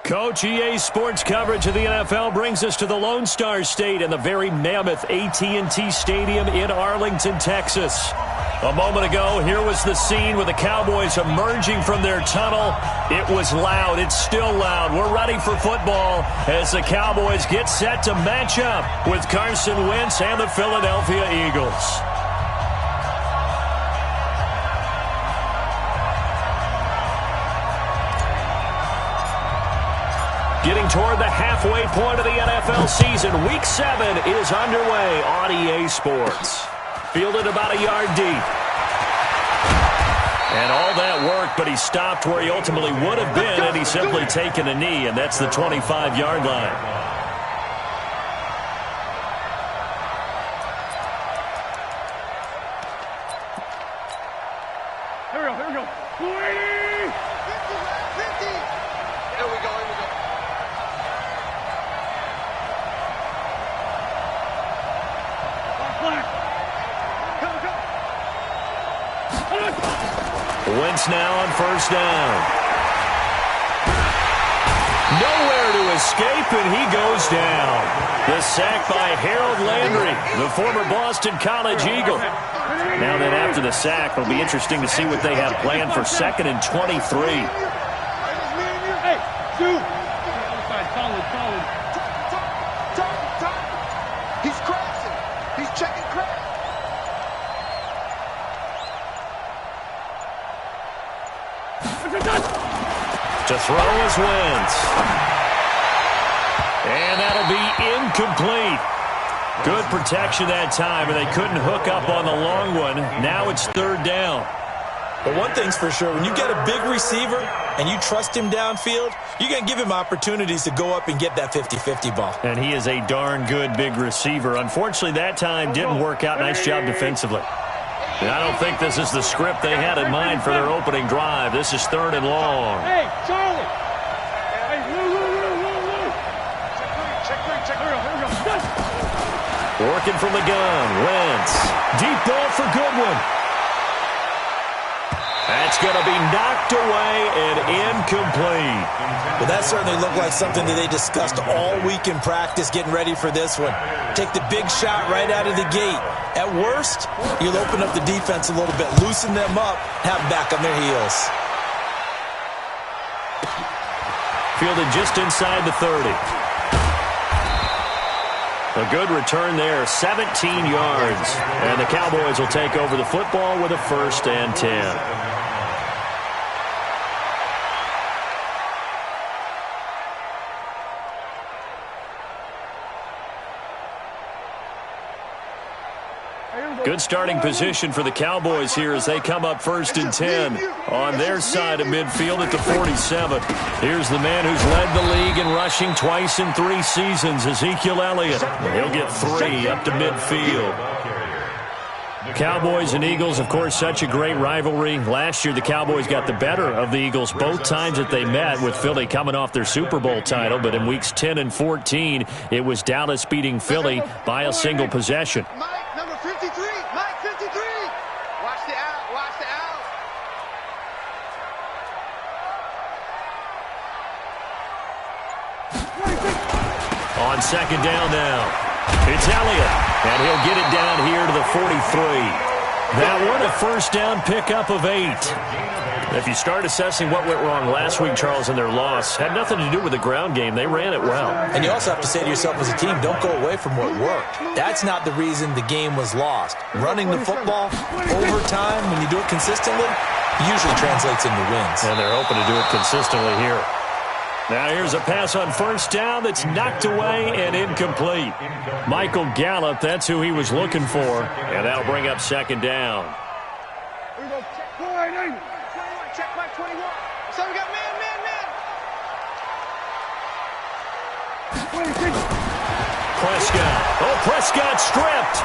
Coach, EA Sports coverage of the NFL brings us to the Lone Star State and the very mammoth AT&T Stadium in Arlington, Texas. A moment ago, here was the scene with the Cowboys emerging from their tunnel. It was loud. It's still loud. We're ready for football as the Cowboys get set to match up with Carson Wentz and the Philadelphia Eagles. Getting toward the halfway point of the NFL season, Week 7 is underway on EA Sports. Fielded about a yard deep. And all that work, but he stopped where he ultimately would have been had he simply taken a knee, and that's the 25-yard line. Here we go. 50, 50. Here we go. Wentz now on first down. Nowhere to escape, and he goes down. The sack by Harold Landry, the former Boston College Eagle. Now then, after the sack, it'll be interesting to see what they have planned for 2nd and 23. Hey, dude. Solid. He's crossing. He's checking crack. To throw is Wentz. And that'll be incomplete. Good protection that time, and they couldn't hook up on the long one. Now it's 3rd down. But one thing's for sure, when you get a big receiver and you trust him downfield, you're going to give him opportunities to go up and get that 50-50 ball. And he is a darn good big receiver. Unfortunately, that time didn't work out. Nice job defensively. And I don't think this is the script they had in mind for their opening drive. This is 3rd and long. Hey, Charlie! Hey, Lou. Check three. Here we go. Working from the gun. Wentz. Deep ball for Goodwin. That's going to be knocked away and incomplete. Well, that certainly looked like something that they discussed all week in practice getting ready for this one. Take the big shot right out of the gate. At worst, you'll open up the defense a little bit, loosen them up, have them back on their heels. Fielded just inside the 30. A good return there, 17 yards. And the Cowboys will take over the football with a 1st and 10. Good starting position for the Cowboys here as they come up 1st and 10 on their side of midfield at the 47. Here's the man who's led the league in rushing twice in 3 seasons, Ezekiel Elliott. He'll get 3 up to midfield. Cowboys and Eagles, of course, such a great rivalry. Last year, the Cowboys got the better of the Eagles both times that they met, with Philly coming off their Super Bowl title. But in weeks 10 and 14, it was Dallas beating Philly by a single possession. Mike, number 53. Mike, 53. Watch the out. On 2nd down now. It's Elliott, and he'll get it down here to the 43. That one a 1st down pickup of 8. If you start assessing what went wrong last week, Charles, in their loss, had nothing to do with the ground game. They ran it well. And you also have to say to yourself as a team, don't go away from what worked. That's not the reason the game was lost. Running the football over time, when you do it consistently, usually translates into wins. And they're hoping to do it consistently here. Now here's a pass on 1st down that's knocked away and incomplete. Michael Gallup, that's who he was looking for, and that'll bring up 2nd down. Here we go. Check 21. Check my 21. So we got man. Prescott. Oh, Prescott stripped.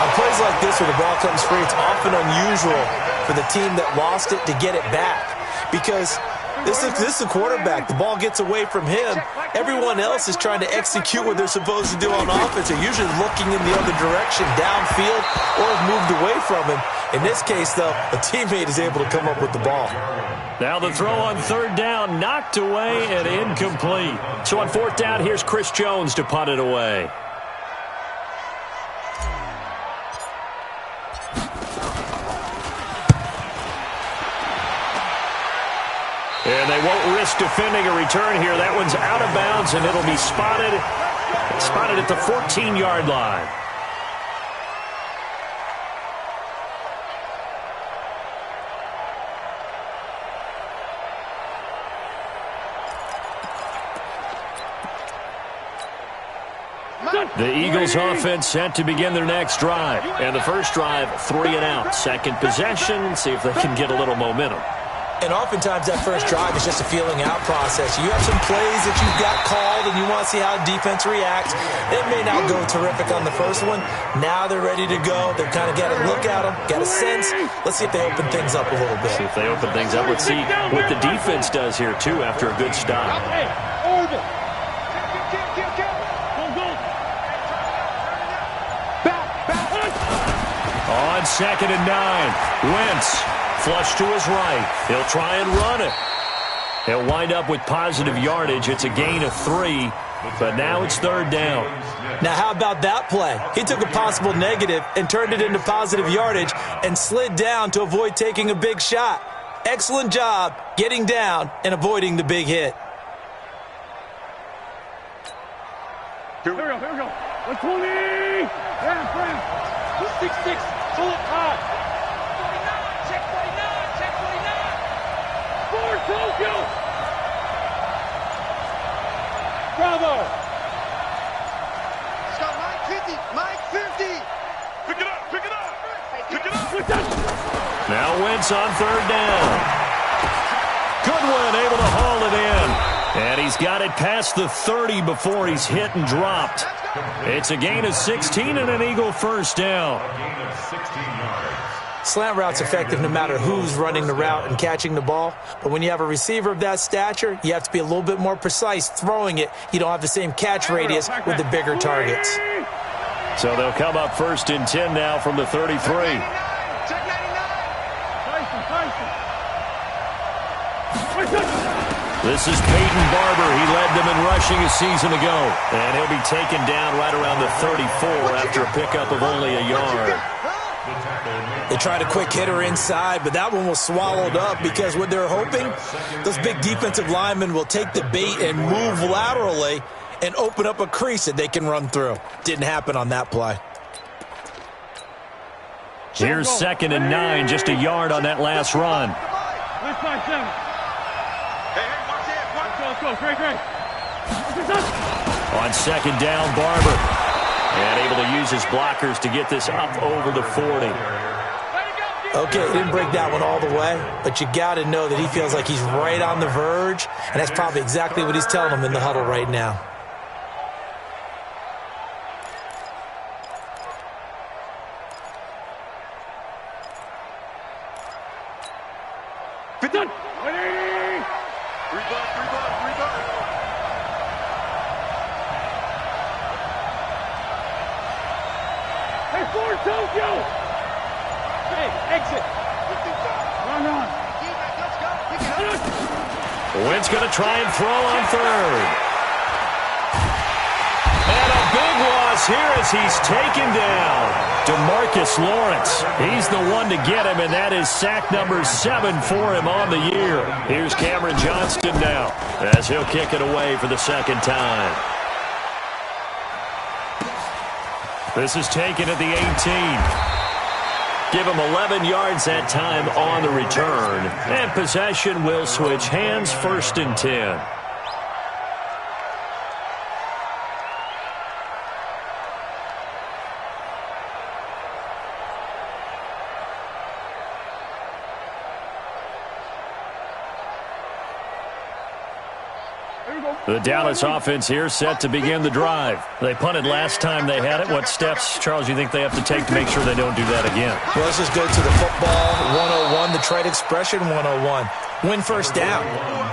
On plays like this where the ball comes free, it's often unusual for the team that lost it to get it back, because this is the quarterback. The ball gets away from him. Everyone else is trying to execute what they're supposed to do on offense. They're usually looking in the other direction, downfield, or have moved away from him. In this case, though, a teammate is able to come up with the ball. Now the throw on third down, knocked away and incomplete. So on fourth down, here's Chris Jones to punt it away. And they won't risk defending a return here. That one's out of bounds, and it'll be spotted at the 14-yard line. The Eagles offense set to begin their next drive. And the first drive, 3 and out. Second possession, see if they can get a little momentum. And oftentimes that first drive is just a feeling out process. You have some plays that you've got called and you want to see how defense reacts. It may not go terrific on the first one. Now they're ready to go. They've kind of got a look at them, got a sense. Let's see if they open things up a little bit. See if they open things up. Let's see what the defense does here, too, after a good stop. On 2nd and 9, Wentz flush to his right. He'll try and run it. He'll wind up with positive yardage. It's a gain of 3, but now it's third down. Now, how about that play? He took a possible negative and turned it into positive yardage and slid down to avoid taking a big shot. Excellent job getting down and avoiding the big hit. Here we go. 120. Yeah, friend. 6-6. Pull it high. 49. Check 49. Forward, Tokyo. Bravo. Scott, Mike 50. Pick it up. Now Wentz on third down. Goodwin able to haul it in. And he's got it past the 30 before he's hit and dropped. It's a gain of 16 and an Eagle first down. Slant route's effective no matter who's running the route and catching the ball. But when you have a receiver of that stature, you have to be a little bit more precise throwing it. You don't have the same catch radius with the bigger targets. So they'll come up 1st and 10 now from the 33. This is Peyton Barber. He led them in rushing a season ago. And he'll be taken down right around the 34 after a pickup of only a yard. They tried a quick hitter inside, but that one was swallowed up because what they're hoping, those big defensive linemen will take the bait and move laterally and open up a crease that they can run through. Didn't happen on that play. Here's 2nd and 9, just a yard on that last run. On 2nd down, Barber. And able to use his blockers to get this up over the 40. Okay, he didn't break that one all the way, but you got to know that he feels like he's right on the verge, and that's probably exactly what he's telling them in the huddle right now. Done. Hey, forward, Tokyo! Hey, exit! Run. Wentz going to try and throw on third. And a big loss here as he's taken down. DeMarcus Lawrence, he's the one to get him, and that is sack number 7 for him on the year. Here's Cameron Johnston now as he'll kick it away for the second time. This is taken at the 18. Give him 11 yards that time on the return. And possession will switch hands, 1st and 10. The Dallas offense here set to begin the drive. They punted last time they had it. What steps, Charles, you think they have to take to make sure they don't do that again? Well, let's just go to the football 101, the trade expression 101. Win first down.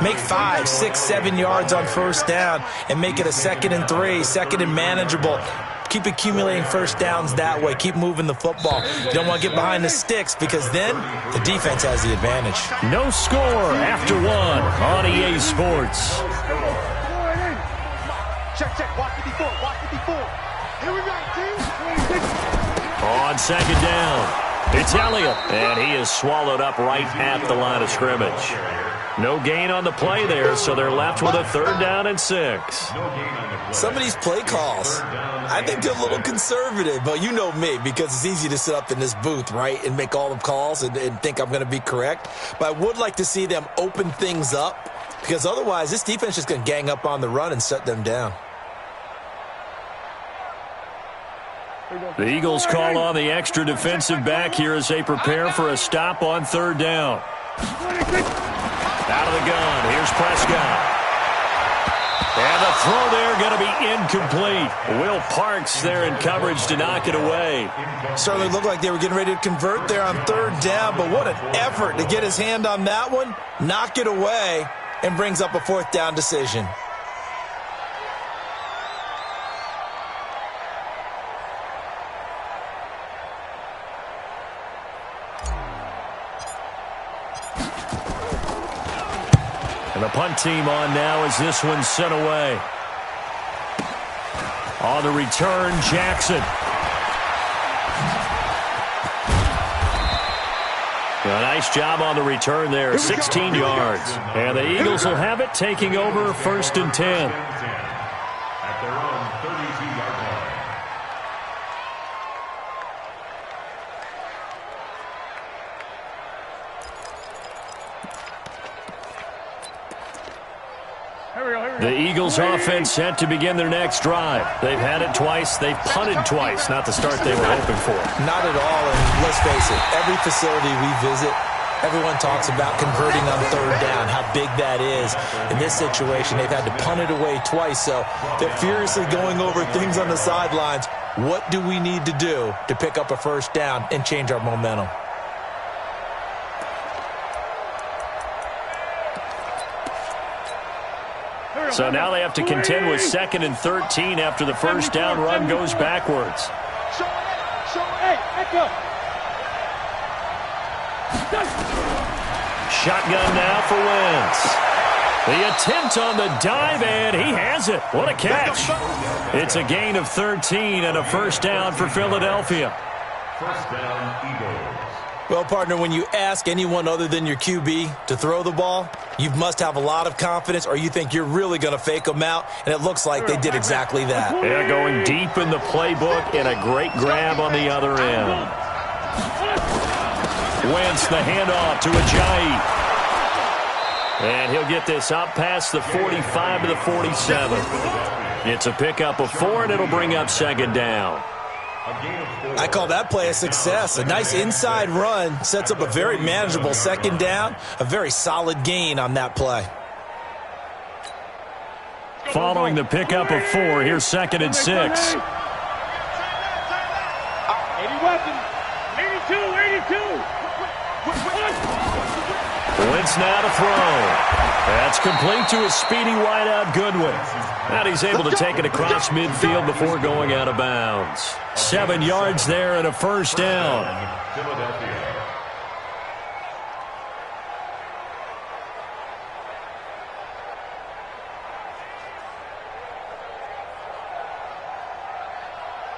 Make 5, 6, 7 yards on first down and make it a 2nd and 3, 2nd and manageable. Keep accumulating first downs that way. Keep moving the football. You don't want to get behind the sticks because then the defense has the advantage. No score after one on EA Sports. Check. Watch it before. Here we go, team. On second down, it's Elliott, and he is swallowed up right at the line of scrimmage. No gain on the play there, so they're left with a 3rd down and 6. Some of these play calls, I think they're a little conservative, but you know me, because it's easy to sit up in this booth, right, and make all the calls and think I'm going to be correct. But I would like to see them open things up, because otherwise this defense is going to gang up on the run and shut them down. The Eagles call on the extra defensive back here as they prepare for a stop on 3rd down. Out of the gun, here's Prescott. And the throw there going to be incomplete. Will Parks there in coverage to knock it away. Certainly looked like they were getting ready to convert there on 3rd down, but what an effort to get his hand on that one, knock it away, and brings up a 4th down decision. And the punt team on now as this one's sent away. On the return, Jackson. A nice job on the return there, 16 yards. And the Eagles will have it, taking over 1st and 10. At their own 32-yard line. The Eagles offense set to begin their next drive. They've had it twice. They've punted twice. Not the start they were hoping for. Not at all, and let's face it, every facility we visit, everyone talks about converting on 3rd down, how big that is. In this situation, they've had to punt it away twice, so they're furiously going over things on the sidelines. What do we need to do to pick up a 1st down and change our momentum? So now they have to contend with 2nd and 13 after the 1st down run goes backwards. Shotgun now for Wentz. The attempt on the dive, and he has it. What a catch. It's a gain of 13 and a 1st down for Philadelphia. 1st down, Eagles. Well, partner, when you ask anyone other than your QB to throw the ball, you must have a lot of confidence, or you think you're really going to fake them out, and it looks like they did exactly that. Yeah, going deep in the playbook and a great grab on the other end. Wentz the handoff to Ajayi. And he'll get this up past the 45 to the 47. It's a pickup of 4, and it'll bring up 2nd down. I call that play a success. A nice inside run sets up a very manageable 2nd down, a very solid gain on that play. Following the pickup of 4, here's 2nd and 6. 80 weapons. 82. Wentz now to throw. That's complete to his speedy wideout Goodwin. And he's able to take it across midfield before going out of bounds. 7 yards there and a 1st down. Philadelphia.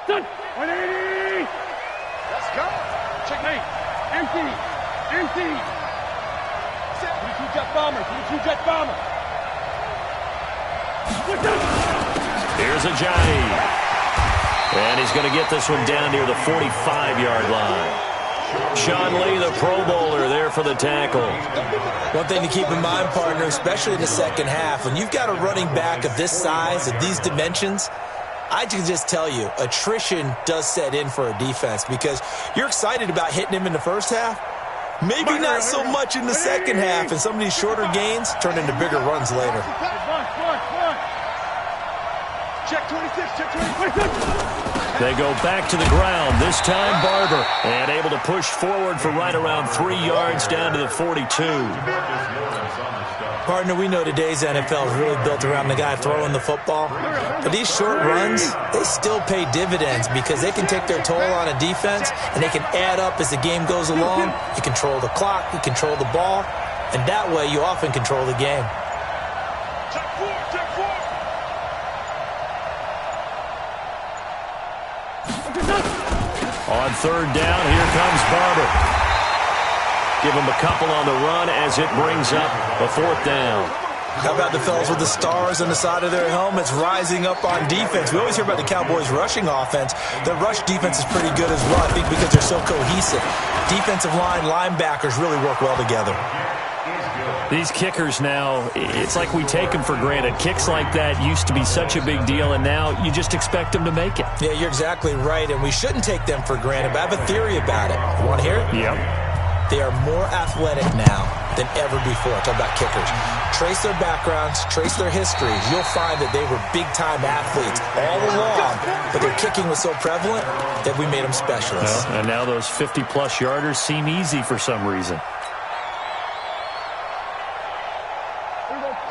Done. 180. Let's go. Checkmate. Empty. 22 jet bomber. Here's Ajayi. And he's going to get this one down near the 45-yard line. Sean Lee, the Pro Bowler, there for the tackle. One thing to keep in mind, partner, especially in the 2nd half, when you've got a running back of this size, of these dimensions, I can just tell you, attrition does set in for a defense because you're excited about hitting him in the 1st half. Maybe not so much in the 2nd half, and some of these shorter gains turn into bigger runs later. Check 26. They go back to the ground, this time Barber, and able to push forward for right around 3 yards down to the 42. Partner, we know today's NFL is really built around the guy throwing the football. But these short runs, they still pay dividends because they can take their toll on a defense, and they can add up as the game goes along. You control the clock, you control the ball, and that way you often control the game. On third down, here comes Barber. Give him a couple on the run as it brings up a fourth down. How about the fellas with the stars on the side of their helmets rising up on defense? We always hear about the Cowboys' rushing offense. Their rush defense is pretty good as well, I think, because they're so cohesive. Defensive line, linebackers really work well together. These kickers now, it's like we take them for granted. Kicks like that used to be such a big deal, and now you just expect them to make it. Yeah, you're exactly right, and we shouldn't take them for granted, but I have a theory about it. You want to hear it? Yep. They are more athletic now than ever before. Talk about kickers. Trace their backgrounds, trace their histories. You'll find that they were big-time athletes all along, but their kicking was so prevalent that we made them specialists. Well, and now those 50-plus yarders seem easy for some reason.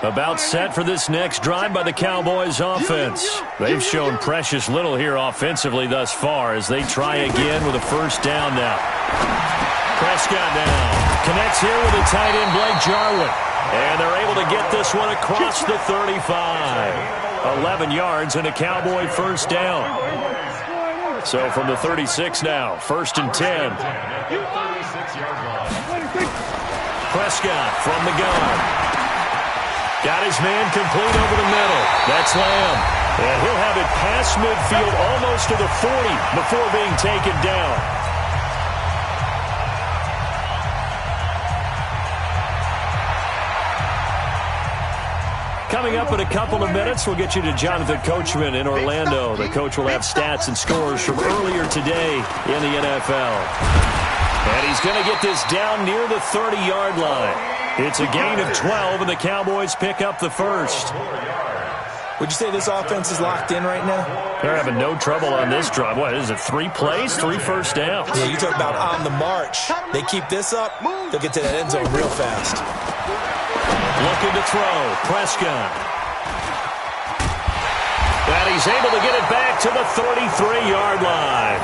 About set for this next drive by the Cowboys offense. They've shown precious little here offensively thus far as they try again with a first down now. Prescott now connects here with a tight end, Blake Jarwin. And they're able to get this one across the 35. 11 yards and a Cowboy first down. So from the 36 now, first and 10. Prescott from the gun. Got his man complete over the middle. That's Lamb. And he'll have it past midfield almost to the 40 before being taken down. Coming up in a couple of minutes, we'll get you to Jonathan Coachman in Orlando. The coach will have stats and scores from earlier today in the NFL. And he's going to get this down near the 30-yard line. It's a gain of 12, and the Cowboys pick up the first. Would you say this offense is locked in right now? They're having no trouble on this drive. What is it, 3 plays, 3 first downs? Yeah, you talk about on the march. They keep this up, they'll get to that end zone real fast. Looking to throw, Prescott. And he's able to get it back to the 33-yard line.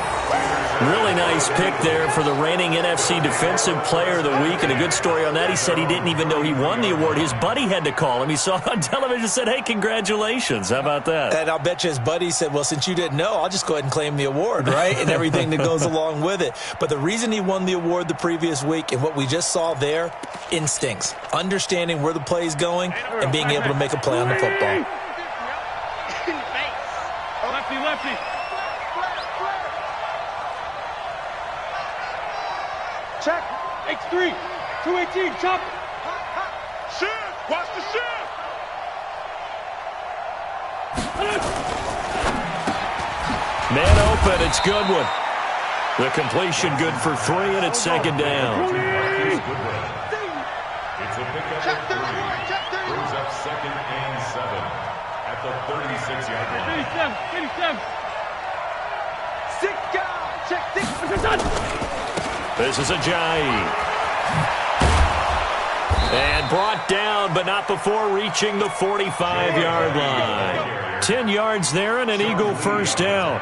Really nice pick there for the reigning NFC Defensive Player of the Week. And a good story on that, he said he didn't even know he won the award. His buddy had to call him. He saw it on television and said, hey, congratulations. How about that? And I'll bet you his buddy said, well, since you didn't know, I'll just go ahead and claim the award, right? And everything that goes along with it. But the reason he won the award the previous week and what we just saw there, instincts. Understanding where the play is going and being able to make a play on the football. Lefty. Check. X3. 218. Chop. Shift. Watch the shift. Man open. It's Goodwin. The completion good for 3, and it's second down. It's a pickup of 3. Brings up second and 7 at the 36-yard line. 87. 6 guys. Check 6. This is Ajayi. And brought down, but not before reaching the 45-yard line. 10 yards there and an Eagle first down.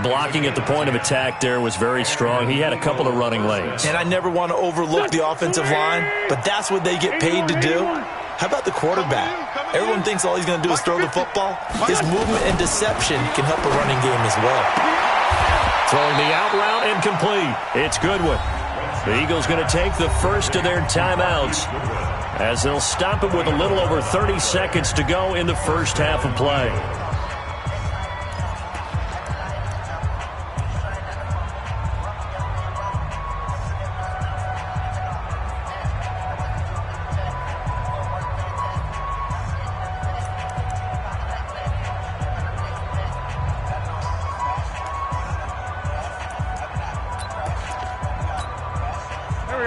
Blocking at the point of attack there was very strong. He had a couple of running lanes. And I never want to overlook the offensive line, but that's what they get paid to do. How about the quarterback? Everyone thinks all he's going to do is throw the football. His movement and deception can help a running game as well. Throwing the out route and complete. It's Goodwin. The Eagles going to take the first of their timeouts as they'll stop it with a little over 30 seconds to go in the first half of play.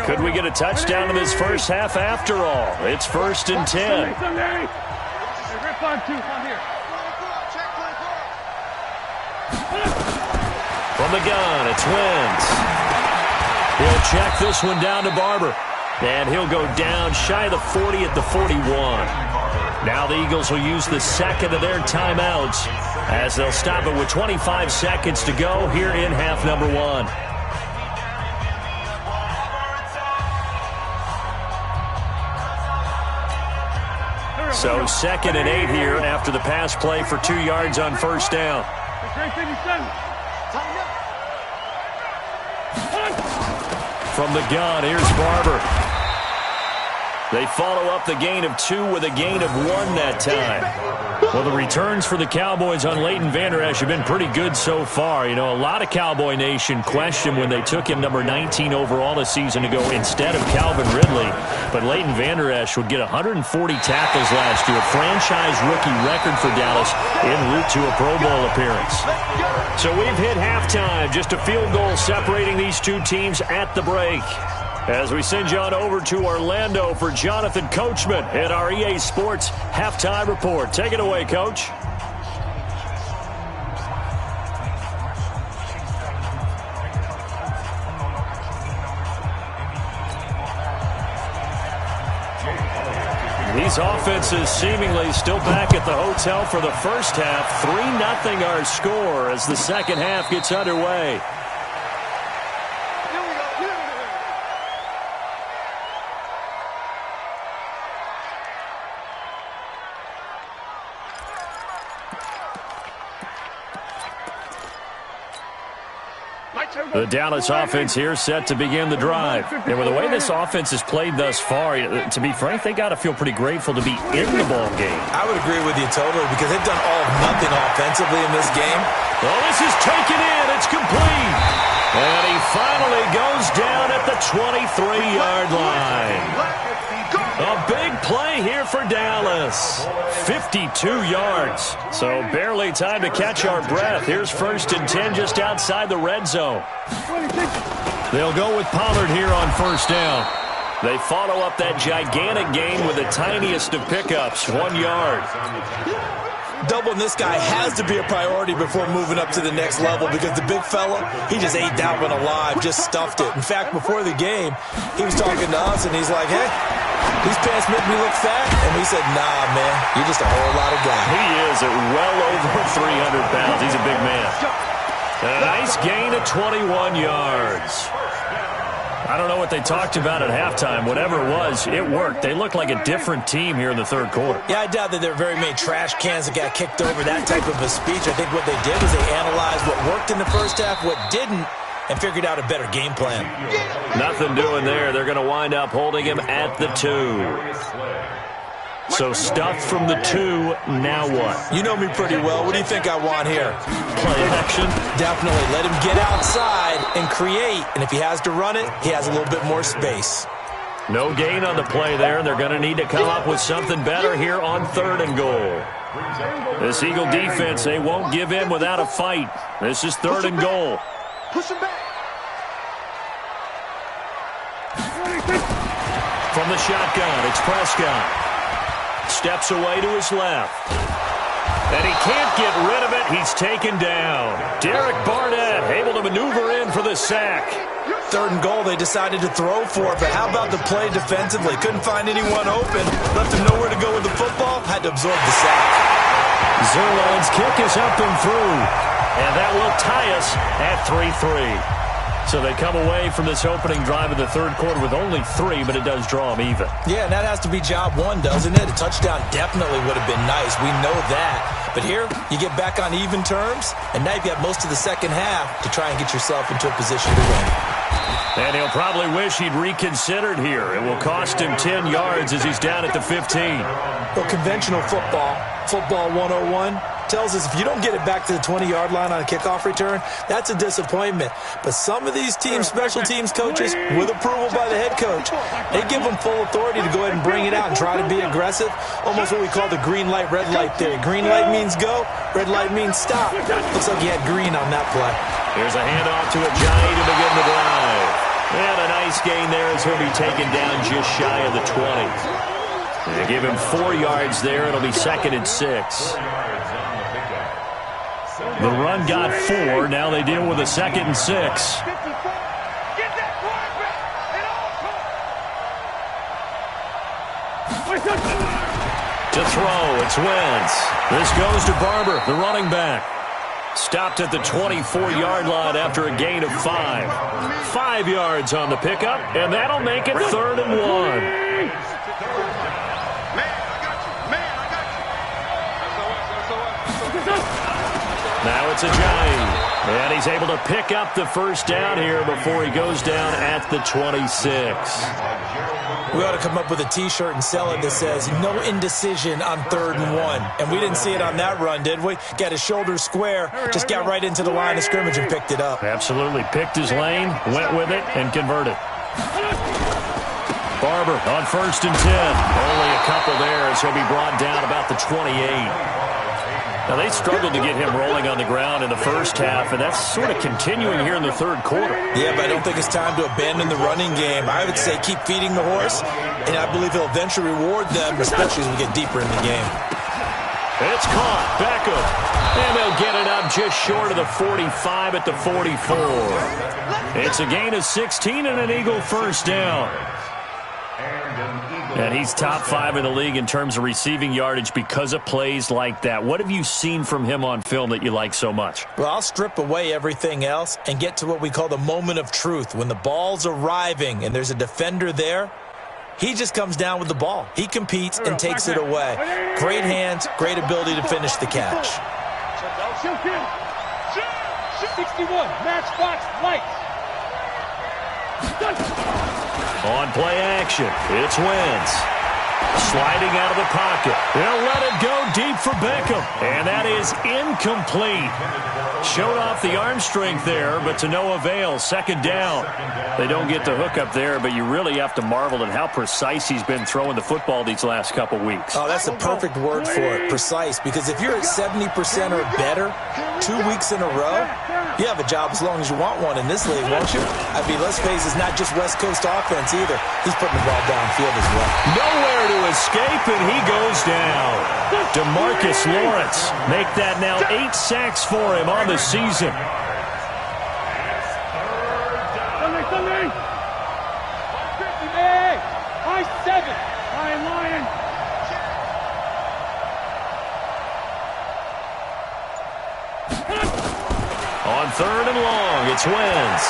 Could we get a touchdown in this first half after all? It's first and 10. From the gun, it's Wentz. He'll check this one down to Barber. And he'll go down shy of the 40 at the 41. Now the Eagles will use the second of their timeouts as they'll stop it with 25 seconds to go here in half number 1. So 2nd and 8 here after the pass play for 2 yards on first down. From the gun, here's Barber. They follow up the gain of 2 with a gain of 1 that time. Well, the returns for the Cowboys on Leighton Vander Esch have been pretty good so far. You know, a lot of Cowboy Nation questioned when they took him number 19 overall this season to go instead of Calvin Ridley. But Leighton Vander Esch would get 140 tackles last year, franchise rookie record for Dallas en route to a Pro Bowl appearance. So we've hit halftime, just a field goal separating these two teams at the break. As we send you on over to Orlando for Jonathan Coachman at our EA Sports Halftime Report. Take it away, Coach. These offenses seemingly still back at the hotel for the first half. 3-0 our score as the second half gets underway. The Dallas offense here set to begin the drive. And with the way this offense has played thus far, to be frank, they got to feel pretty grateful to be in the ball game. I would agree with you totally because they've done all of nothing offensively in this game. Well, this is taken in. It's complete. And he finally goes down at the 23-yard line. A big play here for Dallas. 52 yards. So barely time to catch our breath. Here's 1st and 10 just outside the red zone. They'll go with Pollard here on first down. They follow up that gigantic gain with the tiniest of pickups, 1 yard. Doubling this guy has to be a priority before moving up to the next level because the big fella, he just ate that one alive, just stuffed it. In fact, before the game, he was talking to us, and he's like, hey, these pants make me look fat. And we said, nah, man, you're just a whole lot of guy. He is at well over 300 pounds. He's a big man. And a nice gain of 21 yards. I don't know what they talked about at halftime. Whatever it was, it worked. They look like a different team here in the third quarter. Yeah, I doubt that there are very many trash cans that got kicked over, that type of a speech. I think what they did was they analyzed what worked in the first half, what didn't, and figured out a better game plan. Nothing doing there. They're going to wind up holding him at the 2. So stuffed from the 2, now what? You know me pretty well. What do you think I want here? Play action? Definitely. Let him get outside and create. And if he has to run it, he has a little bit more space. No gain on the play there, and they're going to need to come up with something better here on 3rd and goal. This Eagle defense, they won't give in without a fight. This is 3rd and goal. Push him back. From the shotgun, it's Prescott. Steps away to his left. And he can't get rid of it. He's taken down. Derek Barnett able to maneuver in for the sack. 3rd and goal, they decided to throw for it, but how about the play defensively? Couldn't find anyone open. Left him nowhere to go with the football. Had to absorb the sack. Zerline's kick is up and through. And that will tie us at 3-3. So they come away from this opening drive of the third quarter with only 3, but it does draw them even. Yeah, and that has to be job 1, doesn't it? A touchdown definitely would have been nice. We know that. But here, you get back on even terms, and now you've got most of the second half to try and get yourself into a position to win. And he'll probably wish he'd reconsidered here. It will cost him 10 yards as he's down at the 15. Well, conventional football 101, tells us if you don't get it back to the 20-yard line on a kickoff return, that's a disappointment. But some of these teams, special teams coaches, with approval by the head coach, they give them full authority to go ahead and bring it out and try to be aggressive. Almost what we call the green light, red light theory. Green light means go, red light means stop. Looks like you had green on that play. Here's a handoff to Ajayi to begin the drive. And a nice gain there as he'll be taken down just shy of the 20. They give him 4 yards there. It'll be 2nd and 6. The run got 4. Now they deal with a 2nd and 6. To throw, it's Wentz. This goes to Barber, the running back. Stopped at the 24-yard line after a gain of 5. 5 yards on the pickup, and that'll make it 3rd and 1. Now it's Ajayi. And he's able to pick up the first down here before he goes down at the 26. We ought to come up with a T-shirt and sell it that says, no indecision on 3rd and 1. And we didn't see it on that run, did we? Got his shoulders square, just got right into the line of scrimmage and picked it up. Absolutely. Picked his lane, went with it, and converted. Barber on 1st and 10. Only a couple there as he'll be brought down about the 28. Now, they struggled to get him rolling on the ground in the first half, and that's sort of continuing here in the 3rd quarter. Yeah, but I don't think it's time to abandon the running game. I would say keep feeding the horse, and I believe he'll eventually reward them, especially as we get deeper in the game. It's caught. Beckham. And they'll get it up just short of the 45 at the 44. It's a gain of 16 and an Eagle first down. And he's top 5 in the league in terms of receiving yardage because of plays like that. What have you seen from him on film that you like so much? Well, I'll strip away everything else and get to what we call the moment of truth. When the ball's arriving and there's a defender there, he just comes down with the ball. He competes and takes it away. Great hands, great ability to finish the catch. 61, matchbox lights. On play action, it's Wentz. Sliding out of the pocket. They'll let it go deep for Beckham. And that is incomplete. Showed off the arm strength there, but to no avail. 2nd down. They don't get the hook up there, but you really have to marvel at how precise he's been throwing the football these last couple weeks. Oh, that's a perfect word for it, precise. Because if you're at 70% or better 2 weeks in a row, you have a job as long as you want one in this league, won't you? I mean, let's face it, it's not just West Coast offense either. He's putting the ball downfield as well. Nowhere to escape, and he goes down. DeMarcus Lawrence make that now 8 sacks for him on the season. High 7. Lion. On 3rd and long, it's Wentz.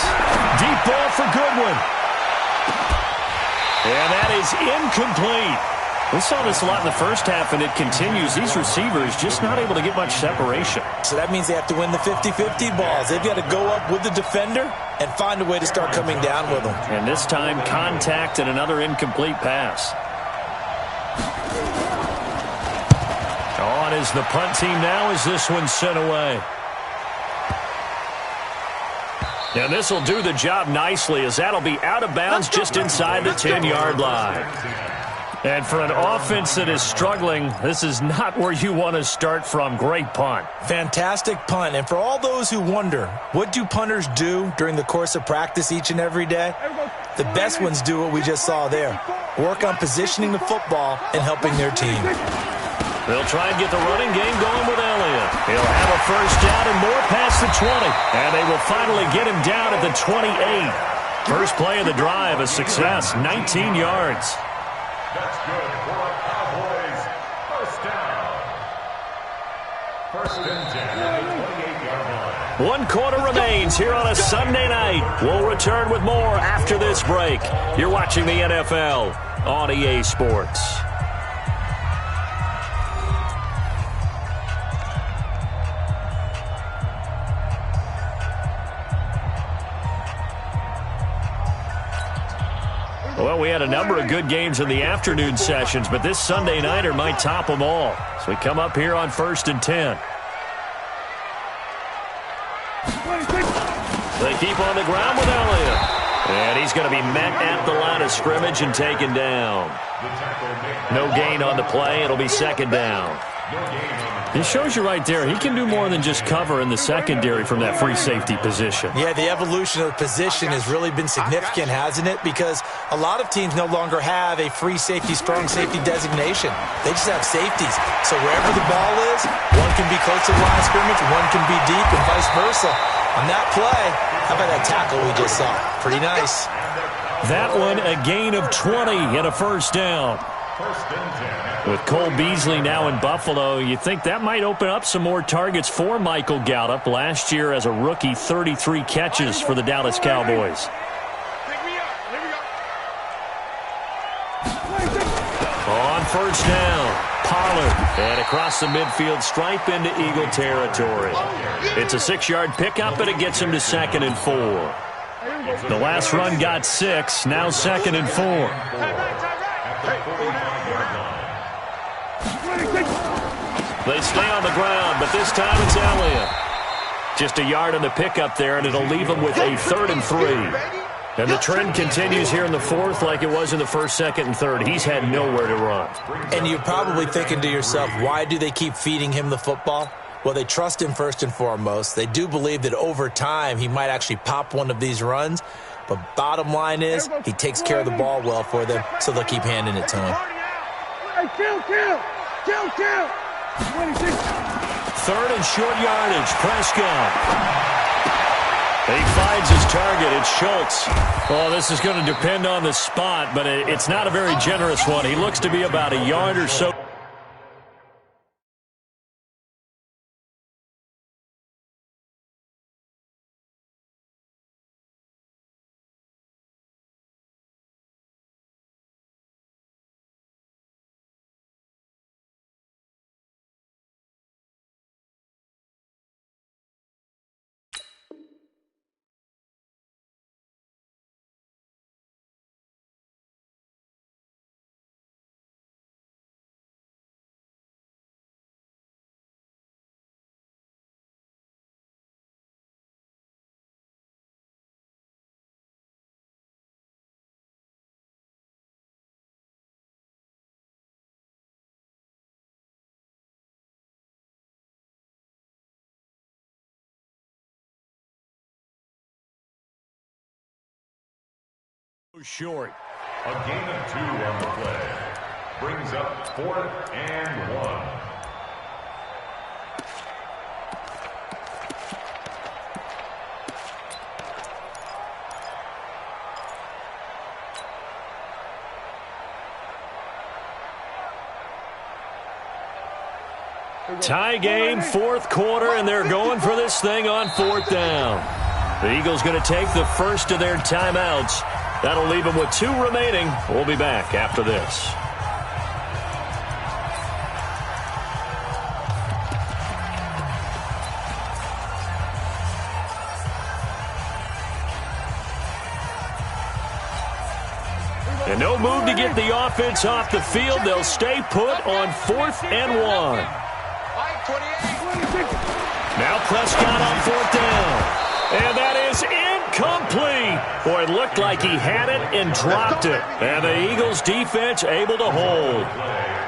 Deep ball for Goodwin. And that is incomplete. We saw this a lot in the first half, and it continues. These receivers just not able to get much separation. So that means they have to win the 50-50 balls. They've got to go up with the defender and find a way to start coming down with them. And this time, contact and another incomplete pass. On is the punt team now as this one's sent away. And this will do the job nicely as that'll be out of bounds just inside the 10-yard line. And for an offense that is struggling, this is not where you want to start from. Great punt. Fantastic punt. And for all those who wonder, what do punters do during the course of practice each and every day? The best ones do what we just saw there. Work on positioning the football and helping their team. They'll try and get the running game going with Elliott. He'll have a first down and more past the 20. And they will finally get him down at the 28. First play of the drive, a success, 19 yards. That's good for the Cowboys. First down. 1st and 10 at the 28-yard line. 1 quarter remains here on a Sunday night. We'll return with more after this break. You're watching the NFL on EA Sports. Well, we had a number of good games in the afternoon sessions, but this Sunday nighter might top them all. So we come up here on 1st and 10. They keep on the ground with Elliott. And he's going to be met at the line of scrimmage and taken down. No gain on the play. It'll be 2nd down. It shows you right there, he can do more than just cover in the secondary from that free safety position. Yeah, the evolution of the position has really been significant, hasn't it? Because a lot of teams no longer have a free safety, strong safety designation. They just have safeties. So wherever the ball is, one can be close to the line of scrimmage, one can be deep, and vice versa. On that play, how about that tackle we just saw? Pretty nice. That one, a gain of 20 and a first down. First and 10. With Cole Beasley now in Buffalo, you think that might open up some more targets for Michael Gallup. Last year as a rookie, 33 catches for the Dallas Cowboys. On first down, Pollard. And across the midfield stripe into Eagle territory. It's a 6-yard pickup, and it gets him to 2nd and 4. The last run got 6, now 2nd and 4. They stay on the ground, but this time it's Elliott. Just a yard on the pickup there, and it'll leave them with a 3rd and 3. And the trend continues here in the 4th like it was in the 1st, 2nd, and 3rd. He's had nowhere to run. And you're probably thinking to yourself, why do they keep feeding him the football? Well, they trust him first and foremost. They do believe that over time he might actually pop one of these runs. But bottom line is he takes care of the ball well for them, so they'll keep handing it to him. Kill. 3rd and short yardage, Prescott. He finds his target. It's Schultz. Well, this is going to depend on the spot, but it's not a very generous one. He looks to be about a yard or so. Short. A gain of 2 on the play. Brings up 4th and 1. Tie game, 4th quarter, and they're going for this thing on 4th down. The Eagles going to take the first of their timeouts. That'll leave them with 2 remaining. We'll be back after this. And no move to get the offense off the field. They'll stay put on 4th and 1. Now Prescott on 4th down. And that is incomplete. Boy, it looked like he had it and dropped it. And the Eagles defense able to hold.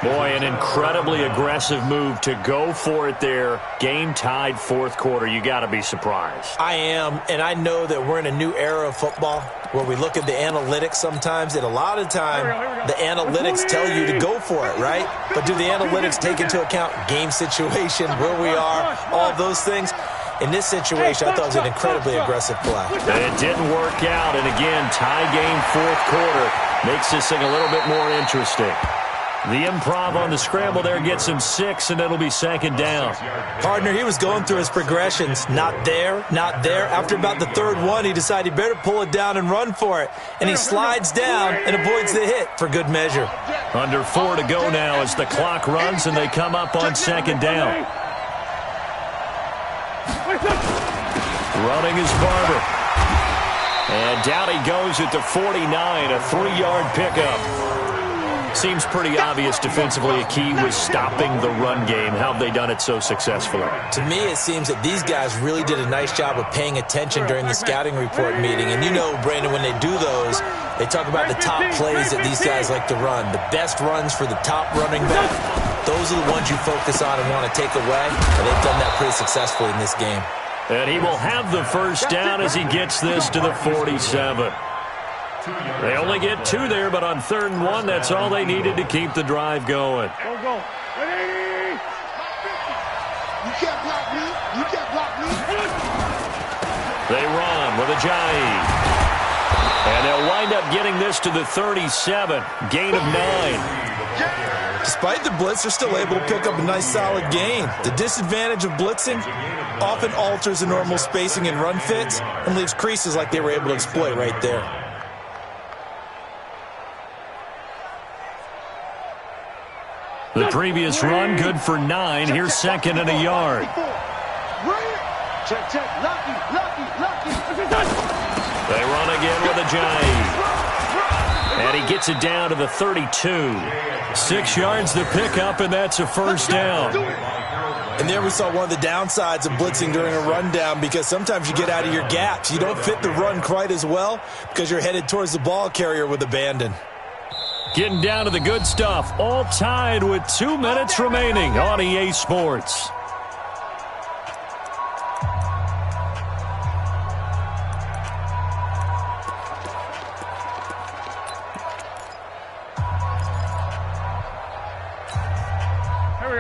Boy, an incredibly aggressive move to go for it there. Game tied 4th quarter. You got to be surprised. I am, and I know that we're in a new era of football where we look at the analytics sometimes, and a lot of time the analytics tell you to go for it, right? But do the analytics take into account game situation, where we are, all those things? In this situation, I thought it was an incredibly aggressive play. It didn't work out, and again, tie game 4th quarter makes this thing a little bit more interesting. The improv on the scramble there gets him 6, and it'll be 2nd down. Partner, he was going through his progressions. Not there, not there. After about the 3rd one, he decided he better pull it down and run for it. And he slides down and avoids the hit for good measure. Under 4 to go now as the clock runs, and they come up on 2nd down. Running is Barber. And down he goes at the 49, a 3-yard pickup. Seems pretty obvious defensively a key was stopping the run game. How have they done it so successfully? To me, it seems that these guys really did a nice job of paying attention during the scouting report meeting. And you know, Brandon, when they do those, they talk about the top plays that these guys like to run. The best runs for the top running back. Those are the ones you focus on and want to take away. And they've done that pretty successfully in this game. And he will have the first down as he gets this to the 47. They only get 2 there, but on 3rd and 1, that's all they needed to keep the drive going. Go. Ready? You can't block me. You can't block me. They run with Ajayi. And they'll wind up getting this to the 37. Gain of 9. Despite the blitz, they're still able to pick up a nice solid gain. The disadvantage of blitzing often alters the normal spacing and run fits and leaves creases like they were able to exploit right there. The previous run, good for 9. Here's second and a yard. Check. Lucky. They run again with a jive. And he gets it down to the 32. 6 yards to pick up, and that's a first down. And there we saw one of the downsides of blitzing during a rundown, because sometimes you get out of your gaps. You don't fit the run quite as well because you're headed towards the ball carrier with abandon. Getting down to the good stuff, all tied with 2 minutes remaining on EA Sports.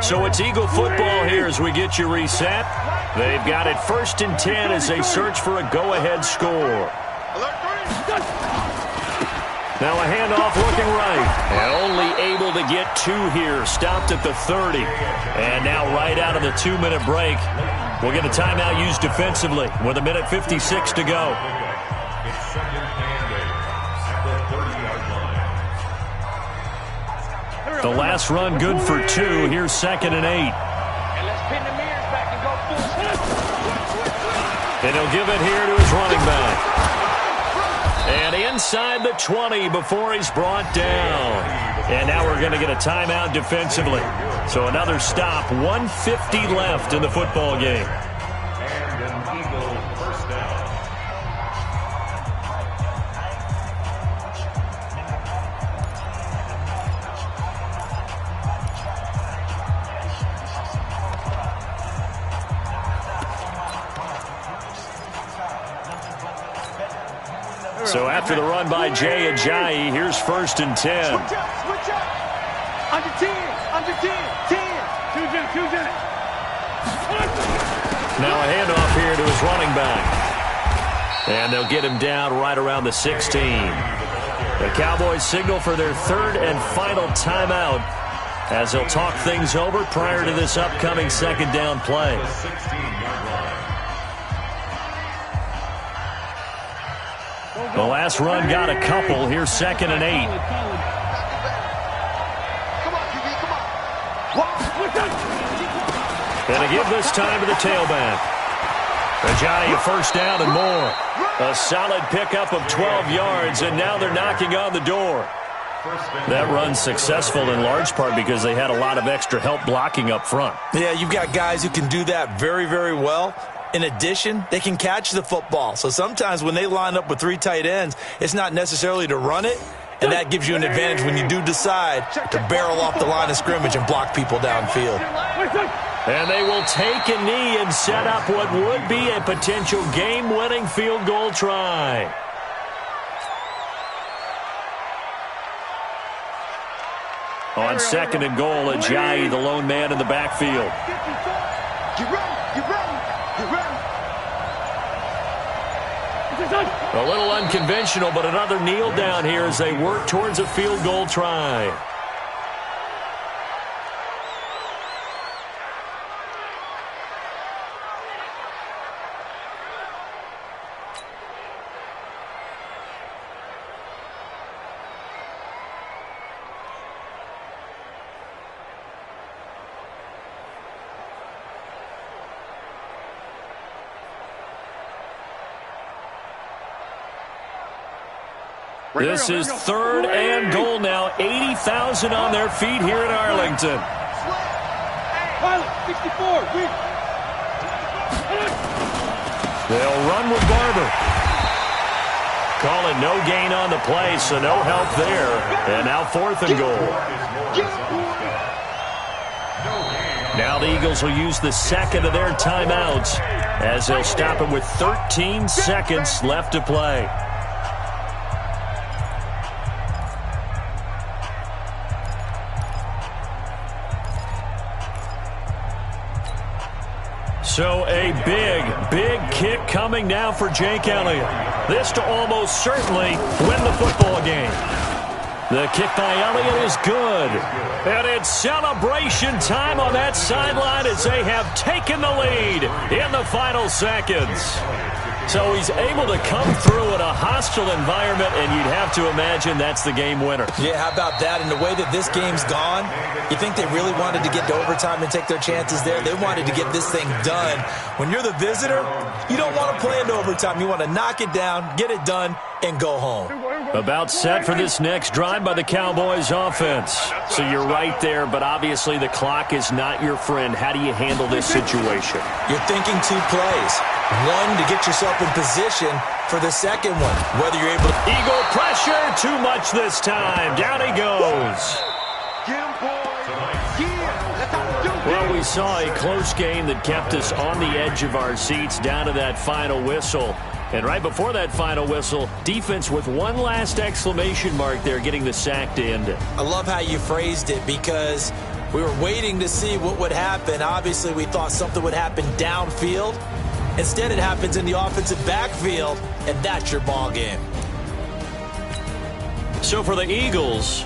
So it's Eagle football here as we get you reset. They've got it 1st and 10 as they search for a go-ahead score. Now a handoff looking right. And only able to get 2 here. Stopped at the 30. And now right out of the 2-minute break, we'll get a timeout used defensively with 1:56 to go. It's second and 8 at the 30-yard line. The last run good for 2. Here's second and 8. And let's pin the mirrors back and go full speed. And he'll give it here to his running back. And inside the 20 before he's brought down. And now we're going to get a timeout defensively. So another stop, 1:50 left in the football game. And an Eagle first down. So after the run by Jay Ajayi, here's 1st and 10. Switch up. Under 10. 10. 2 Now a handoff here to his running back. And they'll get him down right around the 16. The Cowboys signal for their 3rd and final timeout as they'll talk things over prior to this upcoming 2nd down play. The last run got a couple. Here's 2nd and 8. And to give this time to the tailback. Ajayi, 1st down and more. A solid pickup of 12 yards, and now they're knocking on the door. That run's successful in large part because they had a lot of extra help blocking up front. Yeah, you've got guys who can do that very, very well. In addition, they can catch the football. So sometimes when they line up with 3 tight ends, it's not necessarily to run it, and that gives you an advantage when you do decide to barrel off the line of scrimmage and block people downfield. And they will take a knee and set up what would be a potential game-winning field goal try. On 2nd and goal, Ajayi, the lone man in the backfield. A little unconventional, but another kneel down here as they work towards a field goal try. This is 3rd and goal now. 80,000 on their feet here in Arlington. They'll run with Barber. Call it no gain on the play, so no help there. And now 4th and goal. Now the Eagles will use the 2nd of their timeouts as they'll stop it with 13 seconds left to play. So a big kick coming now for Jake Elliott. This to almost certainly win the football game. The kick by Elliott is good. And it's celebration time on that sideline as they have taken the lead in the final seconds. So he's able to come through in a hostile environment, and you'd have to imagine that's the game winner. Yeah, how about that? And the way that this game's gone, you think they really wanted to get to overtime and take their chances there? They wanted to get this thing done. When you're the visitor, you don't want to play into overtime. You want to knock it down, get it done, and go home. About set for this next drive by the Cowboys offense. So you're right there, but obviously the clock is not your friend. How do you handle this situation? You're thinking 2 plays. One, to get yourself in position for the second one. Whether you're able to... Eagle pressure, too much this time. Down he goes. Well, we saw a close game that kept us on the edge of our seats down to that final whistle. And right before that final whistle, defense with one last exclamation mark there, getting the sack to end it. I love how you phrased it, because we were waiting to see what would happen. Obviously, we thought something would happen downfield. Instead, it happens in the offensive backfield, and that's your ball game. So for the Eagles,